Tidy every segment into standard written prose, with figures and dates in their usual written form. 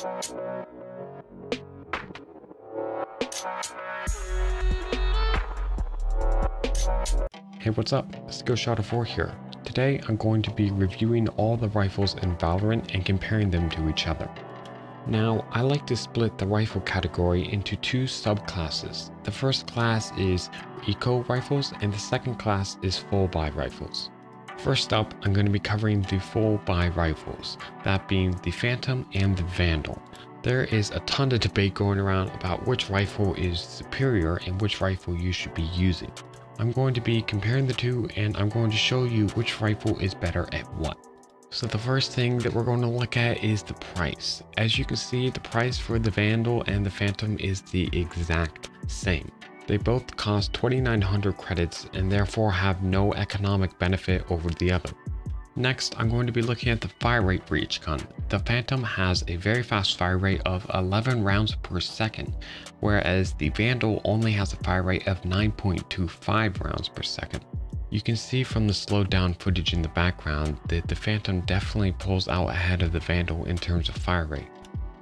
Hey, what's up? SkillShotter4 here. Today I'm going to be reviewing all the rifles in Valorant and comparing them to each other. Now, I like to split the rifle category into two subclasses. The first class is Eco rifles and the second class is full buy rifles. First up, I'm going to be covering the full buy rifles, that being the Phantom and the Vandal. There is a ton of debate going around about which rifle is superior and which rifle you should be using. I'm going to be comparing the two and I'm going to show you which rifle is better at what. So the first thing that we're going to look at is the price. As you can see, the price for the Vandal and the Phantom is the exact same. They both cost 2,900 credits and therefore have no economic benefit over the other. Next, I'm going to be looking at the fire rate for each gun. The Phantom has a very fast fire rate of 11 rounds per second, whereas the Vandal only has a fire rate of 9.25 rounds per second. You can see from the slowed down footage in the background that the Phantom definitely pulls out ahead of the Vandal in terms of fire rate.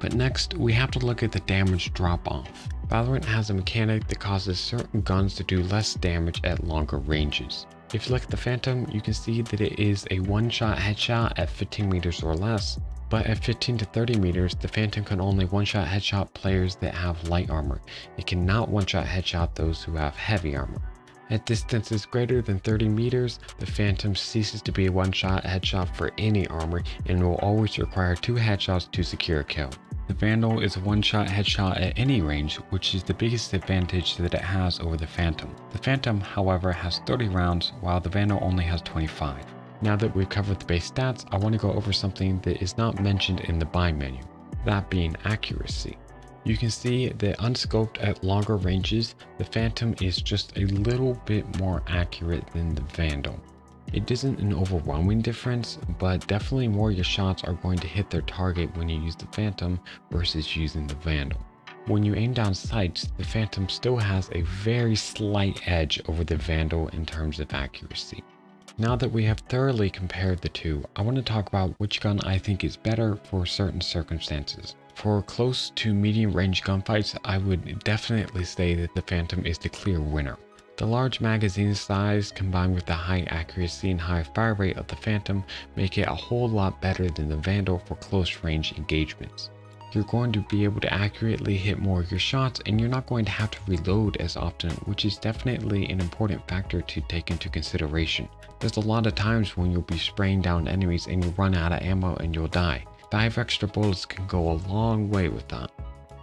But next, we have to look at the damage drop off. Valorant has a mechanic that causes certain guns to do less damage at longer ranges. If you look at the Phantom, you can see that it is a one-shot headshot at 15 meters or less, but at 15 to 30 meters, the Phantom can only one-shot headshot players that have light armor. It cannot one-shot headshot those who have heavy armor. At distances greater than 30 meters, the Phantom ceases to be a one-shot headshot for any armor and will always require 2 headshots to secure a kill. The Vandal is a one-shot headshot at any range, which is the biggest advantage that it has over the Phantom. The Phantom, however, has 30 rounds, while the Vandal only has 25. Now that we've covered the base stats, I want to go over something that is not mentioned in the buy menu, that being accuracy. You can see that unscoped at longer ranges, the Phantom is just a little bit more accurate than the Vandal. It isn't an overwhelming difference, but definitely more of your shots are going to hit their target when you use the Phantom versus using the Vandal. When you aim down sights, the Phantom still has a very slight edge over the Vandal in terms of accuracy. Now that we have thoroughly compared the two, I want to talk about which gun I think is better for certain circumstances. For close to medium range gunfights, I would definitely say that the Phantom is the clear winner. The large magazine size combined with the high accuracy and high fire rate of the Phantom make it a whole lot better than the Vandal for close range engagements. You're going to be able to accurately hit more of your shots and you're not going to have to reload as often, which is definitely an important factor to take into consideration. There's a lot of times when you'll be spraying down enemies and you'll run out of ammo and you'll die. 5 extra bullets can go a long way with that.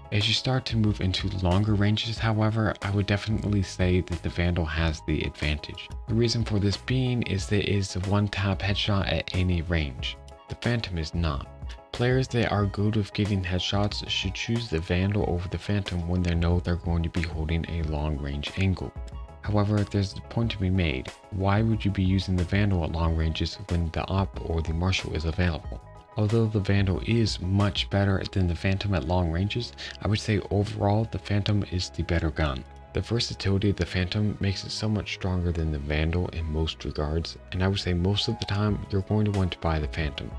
As you start to move into longer ranges, however, I would definitely say that the Vandal has the advantage. The reason for this being is that it is a one-tap headshot at any range. The Phantom is not. Players that are good with getting headshots should choose the Vandal over the Phantom when they know they're going to be holding a long range angle. However, there's a point to be made. Why would you be using the Vandal at long ranges when the AWP or the Marshal is available? Although the Vandal is much better than the Phantom at long ranges, I would say overall the Phantom is the better gun. The versatility of the Phantom makes it so much stronger than the Vandal in most regards, and I would say most of the time you're going to want to buy the Phantom.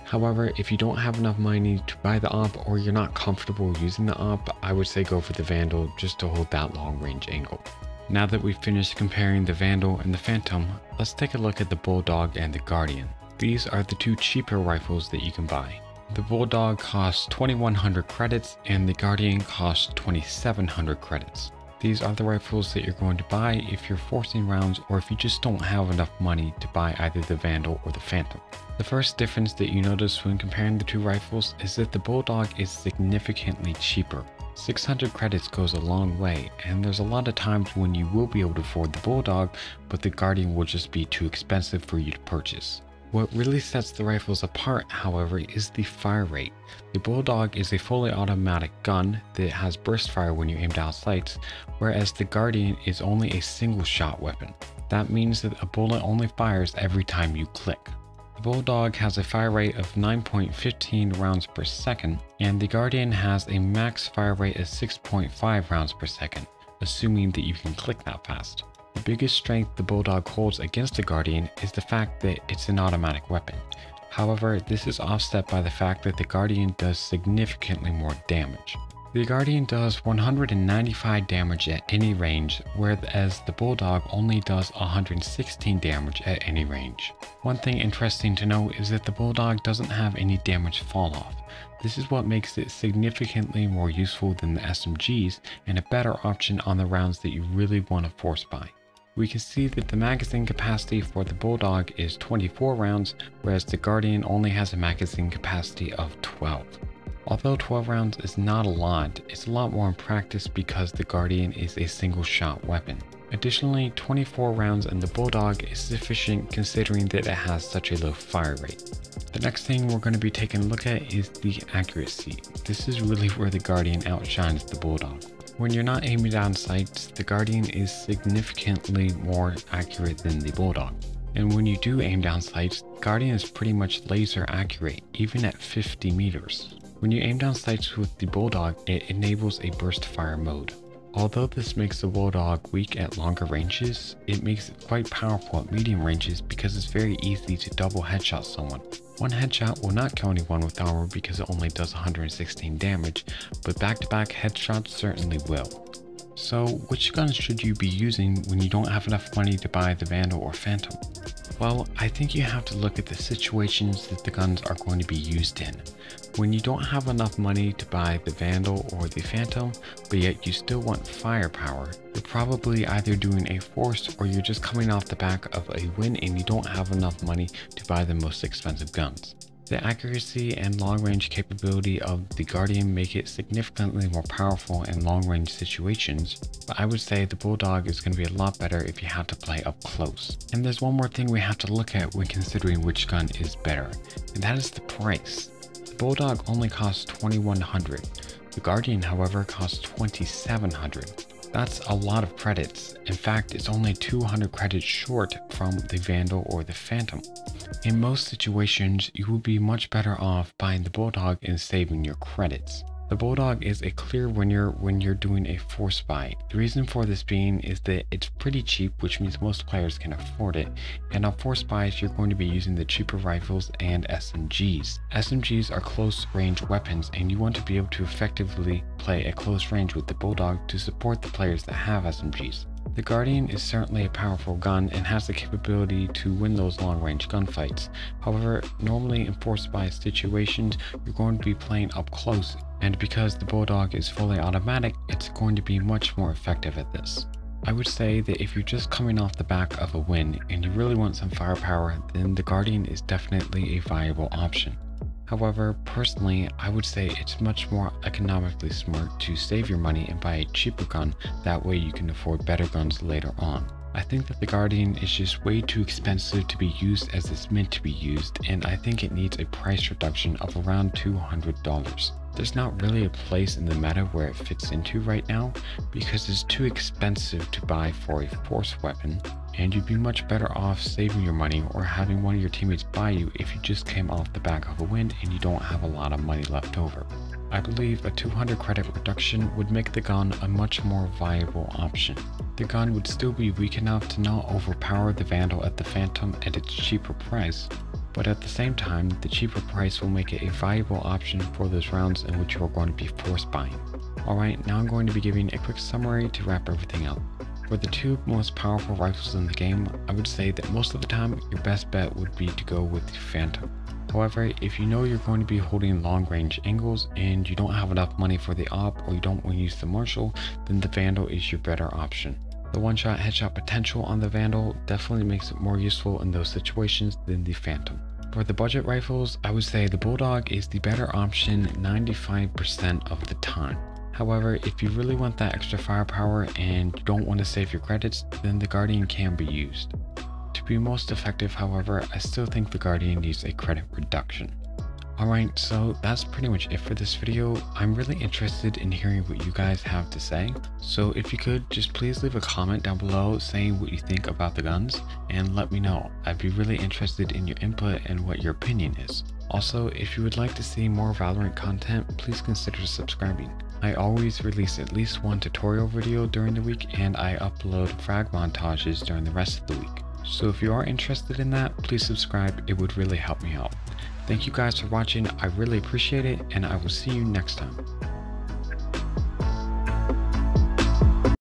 However, if you don't have enough money to buy the AWP or you're not comfortable using the AWP, I would say go for the Vandal just to hold that long range angle. Now that we've finished comparing the Vandal and the Phantom, let's take a look at the Bulldog and the Guardian. These are the two cheaper rifles that you can buy. The Bulldog costs 2,100 credits and the Guardian costs 2,700 credits. These are the rifles that you're going to buy if you're forcing rounds or if you just don't have enough money to buy either the Vandal or the Phantom. The first difference that you notice when comparing the two rifles is that the Bulldog is significantly cheaper. 600 credits goes a long way, and there's a lot of times when you will be able to afford the Bulldog, but the Guardian will just be too expensive for you to purchase. What really sets the rifles apart, however, is the fire rate. The Bulldog is a fully automatic gun that has burst fire when you aim down sights, whereas the Guardian is only a single shot weapon. That means that a bullet only fires every time you click. The Bulldog has a fire rate of 9.15 rounds per second, and the Guardian has a max fire rate of 6.5 rounds per second, assuming that you can click that fast. The biggest strength the Bulldog holds against the Guardian is the fact that it's an automatic weapon. However, this is offset by the fact that the Guardian does significantly more damage. The Guardian does 195 damage at any range, whereas the Bulldog only does 116 damage at any range. One thing interesting to note is that the Bulldog doesn't have any damage fall off. This is what makes it significantly more useful than the SMGs and a better option on the rounds that you really want to force buy. We can see that the magazine capacity for the Bulldog is 24 rounds, whereas the Guardian only has a magazine capacity of 12. Although 12 rounds is not a lot, it's a lot more in practice because the Guardian is a single shot weapon. Additionally, 24 rounds in the Bulldog is sufficient considering that it has such a low fire rate. The next thing we're going to be taking a look at is the accuracy. This is really where the Guardian outshines the Bulldog. When you're not aiming down sights, the Guardian is significantly more accurate than the Bulldog. And when you do aim down sights, the Guardian is pretty much laser accurate, even at 50 meters. When you aim down sights with the Bulldog, it enables a burst fire mode. Although this makes the Bulldog weak at longer ranges, it makes it quite powerful at medium ranges because it's very easy to double headshot someone. One headshot will not kill anyone with armor because it only does 116 damage, but back-to-back headshots certainly will. So which guns should you be using when you don't have enough money to buy the Vandal or Phantom? Well, I think you have to look at the situations that the guns are going to be used in. When you don't have enough money to buy the Vandal or the Phantom, but yet you still want firepower, you're probably either doing a force or you're just coming off the back of a win and you don't have enough money to buy the most expensive guns. The accuracy and long-range capability of the Guardian make it significantly more powerful in long-range situations, but I would say the Bulldog is going to be a lot better if you have to play up close. And there's one more thing we have to look at when considering which gun is better, and that is the price. The Bulldog only costs $2,100. The Guardian, however, costs $2,700. That's a lot of credits. In fact, it's only 200 credits short from the Vandal or the Phantom. In most situations, you will be much better off buying the Bulldog and saving your credits. The Bulldog is a clear winner when you're doing a force buy. The reason for this being is that it's pretty cheap, which means most players can afford it, and on force buys you're going to be using the cheaper rifles and SMGs. SMGs are close range weapons and you want to be able to effectively play at close range with the Bulldog to support the players that have SMGs. The Guardian is certainly a powerful gun and has the capability to win those long-range gunfights. However, normally in force buy situations, you're going to be playing up close, and because the Bulldog is fully automatic, it's going to be much more effective at this. I would say that if you're just coming off the back of a win and you really want some firepower, then the Guardian is definitely a viable option. However, personally, I would say it's much more economically smart to save your money and buy a cheaper gun, that way you can afford better guns later on. I think that the Guardian is just way too expensive to be used as it's meant to be used, and I think it needs a price reduction of around $200. There's not really a place in the meta where it fits into right now because it's too expensive to buy for a force weapon, and you'd be much better off saving your money or having one of your teammates buy you if you just came off the back of a win and you don't have a lot of money left over. I believe a 200 credit reduction would make the gun a much more viable option. The gun would still be weak enough to not overpower the Vandal at the Phantom at its cheaper price, but at the same time, the cheaper price will make it a viable option for those rounds in which you are going to be force buying. Alright, now I'm going to be giving a quick summary to wrap everything up. For the two most powerful rifles in the game, I would say that most of the time, your best bet would be to go with the Phantom. However, if you know you're going to be holding long range angles and you don't have enough money for the AWP or you don't want to use the Marshal, then the Vandal is your better option. The one-shot headshot potential on the Vandal definitely makes it more useful in those situations than the Phantom. For the budget rifles, I would say the Bulldog is the better option 95% of the time. However, if you really want that extra firepower and you don't want to save your credits, then the Guardian can be used. To be most effective, however, I still think the Guardian needs a credit reduction. Alright, so that's pretty much it for this video. I'm really interested in hearing what you guys have to say. So if you could, just please leave a comment down below saying what you think about the guns and let me know. I'd be really interested in your input and what your opinion is. Also, if you would like to see more Valorant content, please consider subscribing. I always release at least one tutorial video during the week and I upload frag montages during the rest of the week. So if you are interested in that, please subscribe, it would really help me out. Thank you guys for watching, I really appreciate it, and I will see you next time.